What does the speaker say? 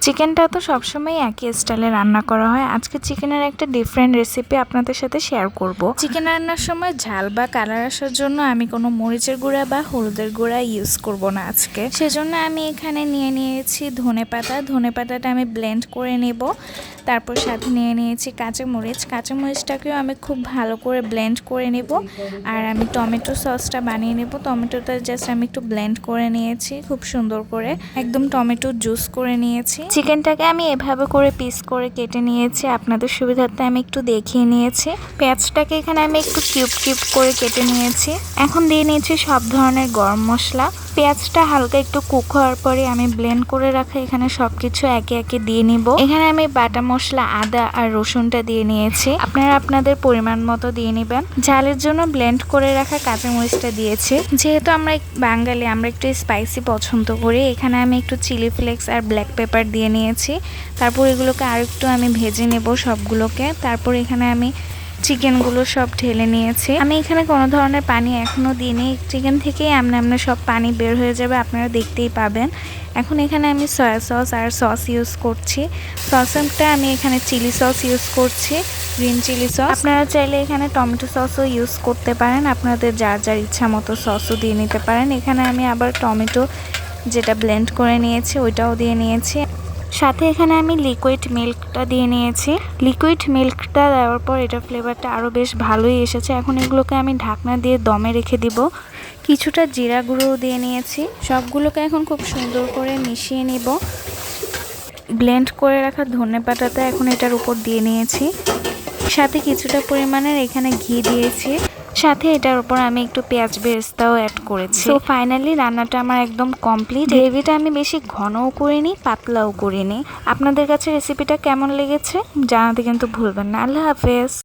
চিকেনটা তো সবসময় একই স্টাইলে রান্না করা হয়। আজকে চিকেনের একটা ডিফারেন্ট রেসিপি আপনাদের সাথে শেয়ার করব। চিকেন রান্নার সময় ঝাল বা কালার আসার জন্য আমি কোনো মরিচের গুঁড়া বা হলুদের গুঁড়া ইউজ করব না আজকে। সেজন্য আমি এখানে নিয়ে নিয়েছি ধনেপাতা। ধনেপাতাটা আমি ব্লেন্ড করে নেব। তারপর সাথে নিয়ে নিয়েছি কাঁচামরিচ। কাঁচামরিচটাকেও আমি খুব ভালো করে ব্লেন্ড করে নেব। আর আমি টমেটো সসটা বানিয়ে নেব। টমেটোটা জাস্ট আমি একটু ব্লেন্ড করে নিয়েছি খুব সুন্দর করে, একদম টমেটো জুস করে নিয়েছি। চিকেনটাকে আমি এভাবে করে পিস করে কেটে নিয়েছি, আপনাদের সুবিধার্থে আমি একটু দেখিয়ে নিয়েছি। পেঁয়াজটাকে এখানে আমি একটু কিউব কিউব করে কেটে নিয়েছি। এখন দিয়ে নিয়েছি সব ধরনের গরম মশলা। পেঁয়াজটা হালকা একটু কুক হওয়ার পরে আমি ব্লেন্ড করে রাখা এখানে সবকিছু একে একে দিয়ে নিব। এখানে আমি বাটা মশলা আদা আর রসুনটা দিয়ে নিয়েছি, আপনারা আপনাদের পরিমাণ মতো দিয়ে নেবেন। ঝালের জন্য ব্লেন্ড করে রাখা কাঁচামরিচটা দিয়েছি। যেহেতু আমরা বাঙালি, আমরা একটু স্পাইসি পছন্দ করি, এখানে আমি একটু চিলি ফ্লেক্স আর ব্ল্যাক পেপার দিয়ে নিয়েছি। তারপর এগুলোকে আর একটু আমি ভেজে নেব সবগুলোকে। তারপর এখানে আমি চিকেনগুলো সব ঢেলে নিয়েছি। আমি এখানে কোনো ধরনের পানি এখনও দিইনি, চিকেন থেকেই আমনে সব পানি বের হয়ে যাবে, আপনারা দেখতেই পাবেন। এখন এখানে আমি সয়া সস আর সস ইউজ করছি। সসটা আমি এখানে চিলি সস ইউজ করছি, গ্রিন চিলি সস। আপনারা চাইলে এখানে টমেটো সসও ইউজ করতে পারেন, আপনাদের যার যার ইচ্ছা মতো সসও দিয়ে নিতে পারেন। এখানে আমি আবার টমেটো যেটা ব্লেন্ড করে নিয়েছি ওইটাও দিয়ে নিয়েছি। সাথে এখানে আমি লিকুইড মিল্কটা দিয়ে নিয়েছি। লিকুইড মিল্কটা দেওয়ার পর এটার ফ্লেভারটা আরও বেশ ভালোই এসেছে। এখন এগুলোকে আমি ঢাকনা দিয়ে দমে রেখে দিব। কিছুটা জিরা গুঁড়োও দিয়ে নিয়েছি। সবগুলোকে এখন খুব সুন্দর করে মিশিয়ে নিব। ব্লেন্ড করে রাখা ধনেপাতাটা এখন এটার উপর দিয়ে নিয়েছি। সাথে কিছুটা পরিমাণের এখানে ঘি দিয়েছি। সাথে এটার উপর আমি একটু পেঁয়াজ বেরেস্তাও অ্যাড করেছি। তো ফাইনালি রান্নাটা আমার একদম কমপ্লিট। গ্রেভিটা আমি বেশি ঘনও করিনি, পাতলাও করিনি। আপনাদের কাছে রেসিপিটা কেমন লেগেছে জানাতে কিন্তু ভুলবেন না। আল্লাহ হাফেজ।